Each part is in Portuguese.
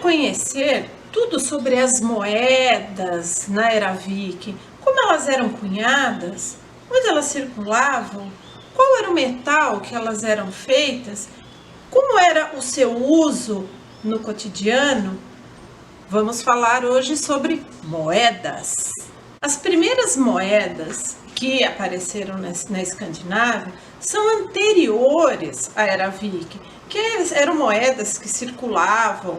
conhecer tudo sobre as moedas na Era Viking, como elas eram cunhadas, onde elas circulavam, qual era o metal que elas eram feitas, como era o seu uso no cotidiano, vamos falar hoje sobre moedas. As primeiras moedas que apareceram na Escandinávia são anteriores à Era Viking, que eram moedas que circulavam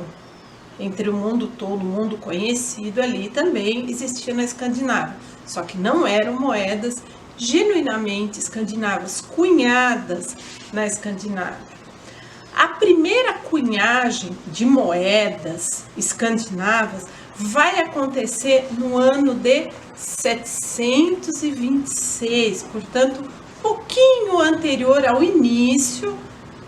entre o mundo todo, o mundo conhecido ali também existia na Escandinávia, só que não eram moedas genuinamente escandinavas, cunhadas na Escandinávia. A primeira cunhagem de moedas escandinavas vai acontecer no ano de 726, portanto, pouquinho anterior ao início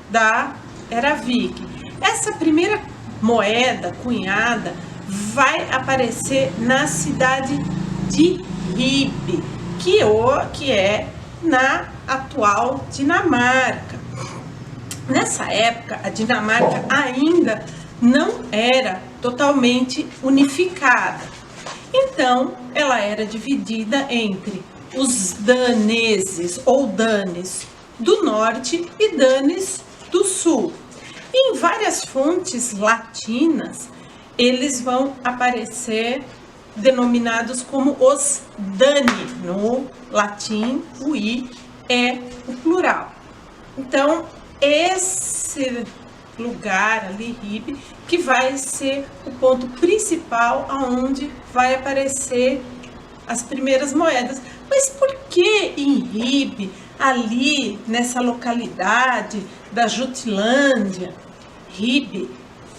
da Era Viking. Essa primeira moeda cunhada vai aparecer na cidade de Ribe, que é na atual Dinamarca. Nessa época, a Dinamarca ainda não era totalmente unificada. Então, ela era dividida entre os daneses ou danes do norte e danes do sul. Em várias fontes latinas, eles vão aparecer denominados como os Dani. No latim, o I é o plural. Então, esse lugar ali, Ribe, que vai ser o ponto principal aonde vai aparecer as primeiras moedas. Mas por que em Ribe, ali nessa localidade da Jutlândia, Ribe,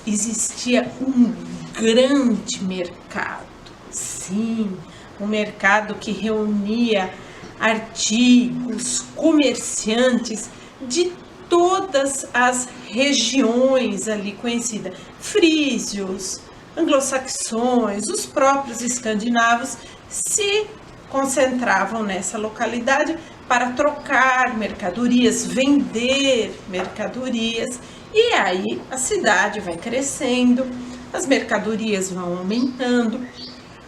existia um grande mercado? Sim, um mercado que reunia artigos, comerciantes de todas as regiões ali conhecidas, frísios, anglo-saxões, os próprios escandinavos se concentravam nessa localidade para trocar mercadorias, vender mercadorias, e aí a cidade vai crescendo, as mercadorias vão aumentando,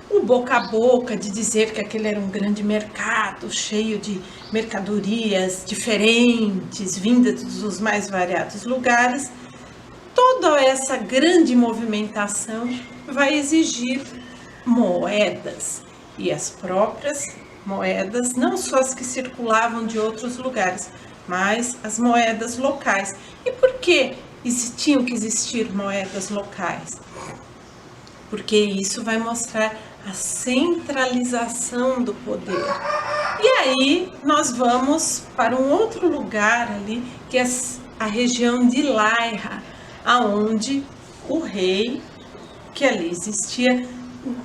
o boca a boca de dizer que aquele era um grande mercado cheio de mercadorias diferentes, vindas dos mais variados lugares. Toda essa grande movimentação vai exigir moedas, e as próprias moedas, não só as que circulavam de outros lugares, mas as moedas locais. E por que tinham que existir moedas locais? Porque isso vai mostrar a centralização do poder. E aí nós vamos para um outro lugar ali, que é a região de Laira, aonde o rei que ali existia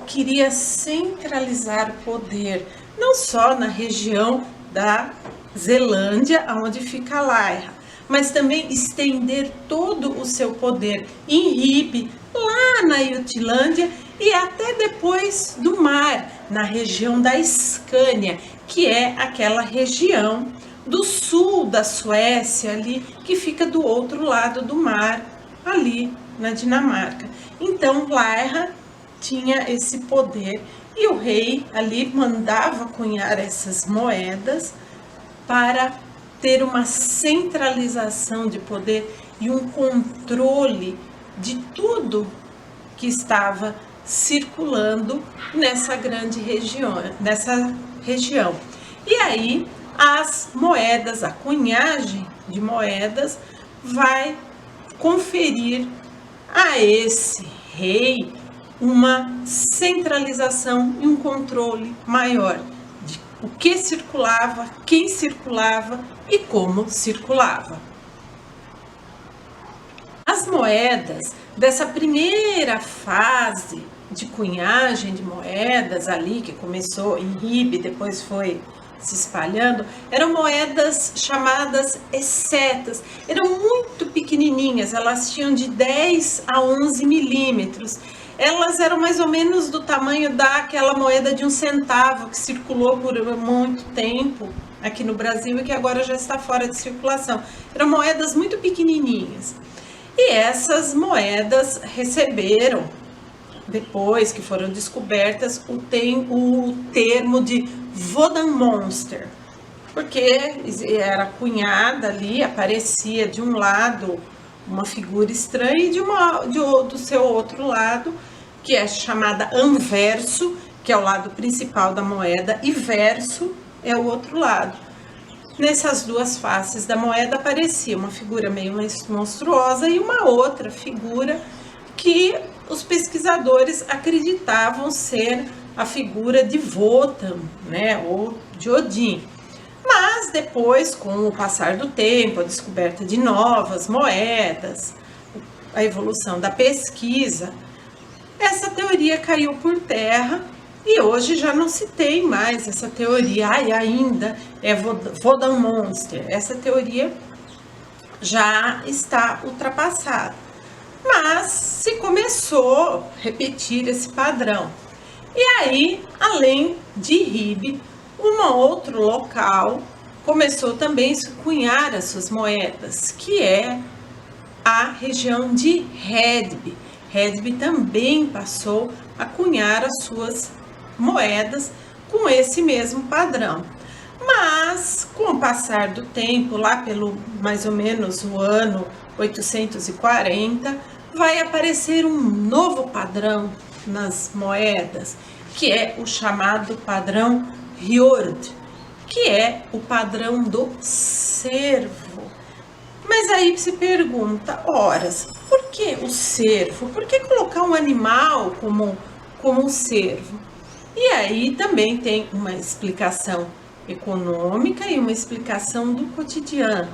queria centralizar o poder, não só na região da Zelândia, onde fica Laira, mas também estender todo o seu poder em Ribe, lá na Jutlândia, e até depois do mar, na região da Escânia, que é aquela região do sul da Suécia ali, que fica do outro lado do mar, ali na Dinamarca. Então, Laira tinha esse poder e o rei ali mandava cunhar essas moedas para ter uma centralização de poder e um controle de tudo que estava circulando nessa grande região, E aí as moedas, a cunhagem de moedas vai conferir a esse rei uma centralização e um controle maior de o que circulava, quem circulava e como circulava. As moedas dessa primeira fase de cunhagem de moedas ali, que começou em Ribe, depois foi se espalhando, eram moedas chamadas essetas, eram muito pequenininhas, elas tinham de 10 a 11 milímetros, elas eram mais ou menos do tamanho daquela moeda de 1 centavo que circulou por muito tempo aqui no Brasil e que agora já está fora de circulação. Eram moedas muito pequenininhas. E essas moedas receberam, depois que foram descobertas, o termo de Vodanmonster, porque era cunhada ali, aparecia de um lado uma figura estranha e do seu outro lado, que é chamada anverso, que é o lado principal da moeda, e verso é o outro lado. Nessas duas faces da moeda aparecia uma figura meio monstruosa e uma outra figura que os pesquisadores acreditavam ser a figura de Wotan, né, ou de Odin. Mas depois, com o passar do tempo, a descoberta de novas moedas, a evolução da pesquisa, essa teoria caiu por terra e hoje já não se tem mais essa teoria. Ainda é Vodanmonster. Essa teoria já está ultrapassada. Mas se começou a repetir esse padrão. E aí, além de Ribe, um outro local começou também a cunhar as suas moedas, que é a região de Hedeby. Hedeby também passou a cunhar as suas moedas com esse mesmo padrão. Mas, com o passar do tempo, lá pelo mais ou menos o ano 840, vai aparecer um novo padrão nas moedas, que é o chamado padrão Hjord, que é o padrão do cervo. Mas aí se pergunta, horas, por que o cervo? Por que colocar um animal como um cervo? E aí também tem uma explicação econômica e uma explicação do cotidiano.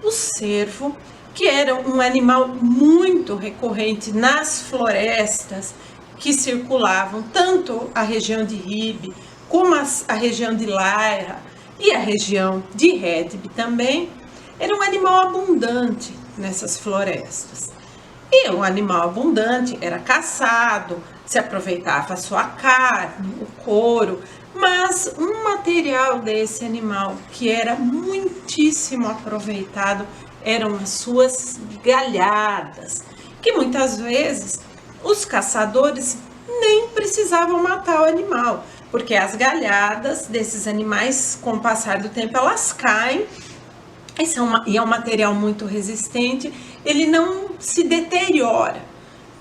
O cervo, que era um animal muito recorrente nas florestas que circulavam tanto a região de Ribe como a região de Laira e a região de Hedeby também, era um animal abundante nessas florestas. E um animal abundante era caçado, se aproveitava a sua carne, o couro, mas um material desse animal que era muitíssimo aproveitado eram as suas galhadas, que muitas vezes os caçadores nem precisavam matar o animal, porque as galhadas desses animais, com o passar do tempo, elas caem, e é um material muito resistente, ele não se deteriora.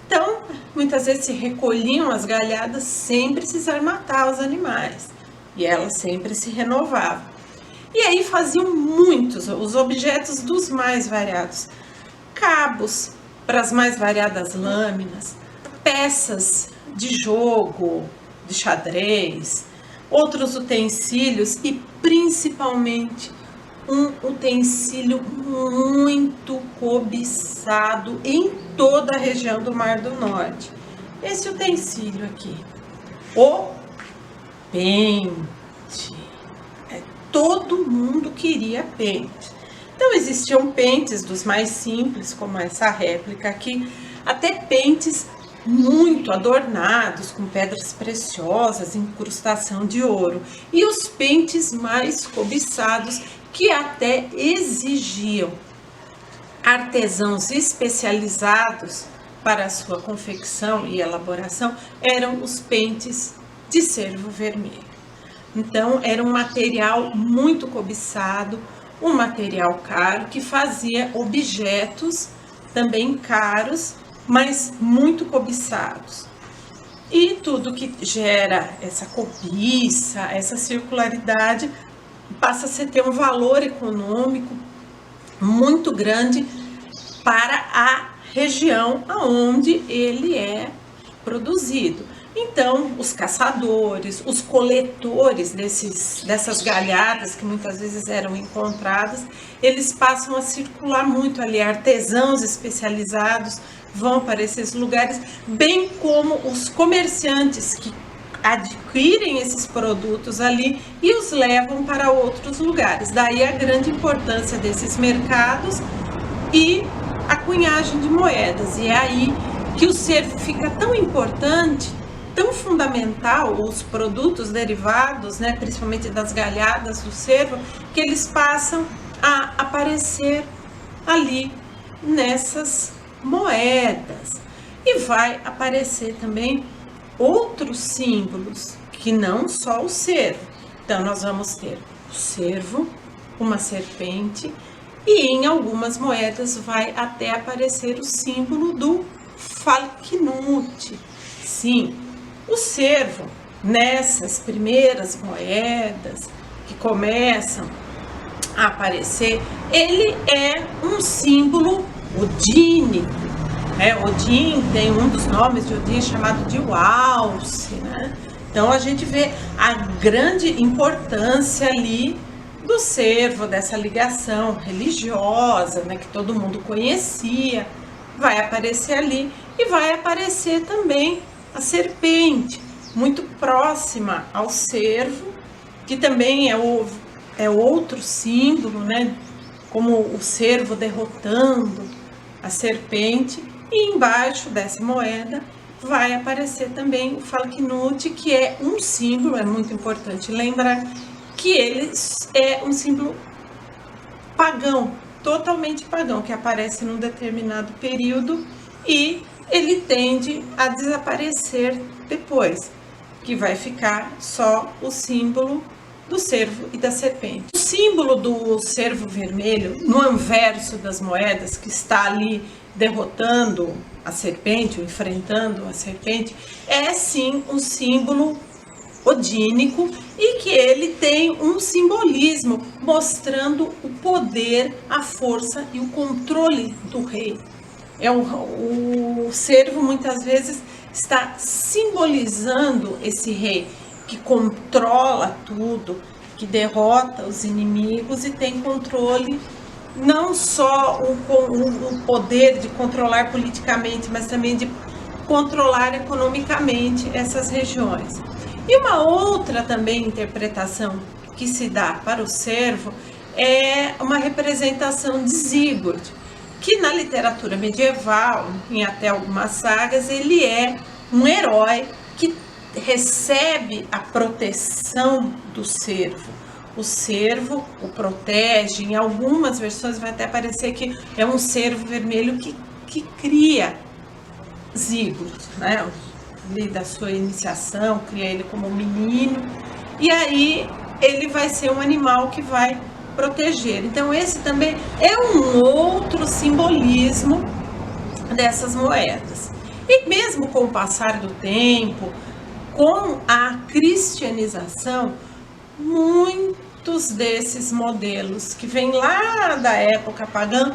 Então, muitas vezes se recolhiam as galhadas sem precisar matar os animais, e elas sempre se renovavam. E aí faziam muitos, os objetos dos mais variados, cabos para as mais variadas lâminas, peças de jogo, de xadrez, outros utensílios e principalmente um utensílio muito cobiçado em toda a região do Mar do Norte. Esse utensílio aqui, o pente. Todo mundo queria pente. Então existiam pentes dos mais simples, como essa réplica aqui, até pentes muito adornados com pedras preciosas, incrustação de ouro, e os pentes mais cobiçados, que até exigiam artesãos especializados para a sua confecção e elaboração, eram os pentes de cervo vermelho. Então era um material muito cobiçado, um material caro que fazia objetos também caros, mas muito cobiçados. E tudo que gera essa cobiça, essa circularidade, passa a ter um valor econômico muito grande para a região aonde ele é produzido. Então, os caçadores, os coletores dessas galhadas que muitas vezes eram encontradas, eles passam a circular muito ali, artesãos especializados vão para esses lugares, bem como os comerciantes que adquirem esses produtos ali e os levam para outros lugares. Daí a grande importância desses mercados e a cunhagem de moedas. E é aí que o cervo fica tão importante, tão fundamental, os produtos derivados, né, principalmente das galhadas do cervo, que eles passam a aparecer ali nessas moedas. E vai aparecer também outros símbolos, que não só o cervo. Então, nós vamos ter o cervo, uma serpente, e em algumas moedas vai até aparecer o símbolo do Falknut. Sim, o cervo, nessas primeiras moedas que começam a aparecer, ele é um símbolo odínico. Odin tem um dos nomes de Odin chamado de Alce, né? Então a gente vê a grande importância ali do cervo, dessa ligação religiosa, né, que todo mundo conhecia, vai aparecer ali. E vai aparecer também a serpente, muito próxima ao cervo, que também é outro símbolo, né, como o cervo derrotando a serpente. E embaixo dessa moeda vai aparecer também o Falknut, que é um símbolo, é muito importante lembrar que ele é um símbolo pagão, totalmente pagão, que aparece num determinado período e ele tende a desaparecer depois, que vai ficar só o símbolo do cervo e da serpente. O símbolo do cervo vermelho, no anverso das moedas, que está ali derrotando a serpente, ou enfrentando a serpente, é sim um símbolo odínico e que ele tem um simbolismo mostrando o poder, a força e o controle do rei. O cervo muitas vezes está simbolizando esse rei que controla tudo, que derrota os inimigos e tem controle, não só o poder de controlar politicamente, mas também de controlar economicamente essas regiões. E uma outra também interpretação que se dá para o cervo é uma representação de Sigurd, que na literatura medieval, em até algumas sagas, ele é um herói que recebe a proteção do cervo. O cervo o protege, em algumas versões vai até parecer que é um cervo vermelho que cria Sigurd, né? Da sua iniciação, cria ele como um menino, e aí ele vai ser um animal que vai proteger. Então esse também é um outro simbolismo dessas moedas. E mesmo com o passar do tempo, com a cristianização, muitos desses modelos que vêm lá da época pagã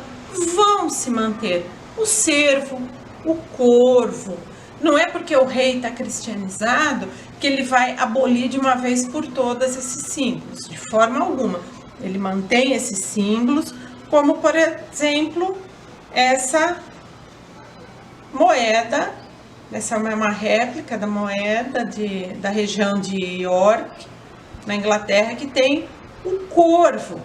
vão se manter. O cervo, o corvo. Não é porque o rei está cristianizado que ele vai abolir de uma vez por todas esses símbolos, de forma alguma. Ele mantém esses símbolos, como por exemplo, essa moeda, essa é uma réplica da moeda da região de York, na Inglaterra, que tem o corvo.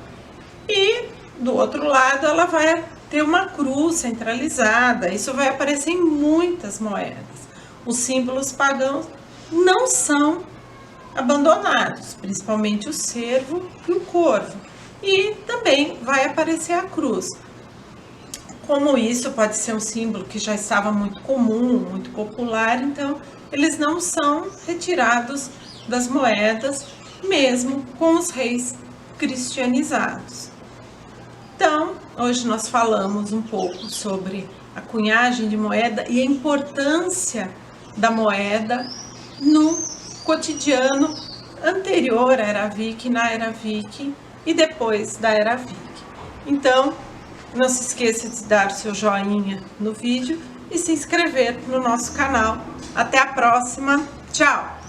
E do outro lado ela vai ter uma cruz centralizada. Isso vai aparecer em muitas moedas. Os símbolos pagãos não são abandonados, principalmente o cervo e o corvo. E também vai aparecer a cruz. Como isso pode ser um símbolo que já estava muito comum, muito popular, então eles não são retirados das moedas, mesmo com os reis cristianizados. Então, hoje nós falamos um pouco sobre a cunhagem de moeda e a importância da moeda no cotidiano anterior à Era Viking, na Era Viking e depois da Era Viking. Então, não se esqueça de dar o seu joinha no vídeo e se inscrever no nosso canal. Até a próxima. Tchau!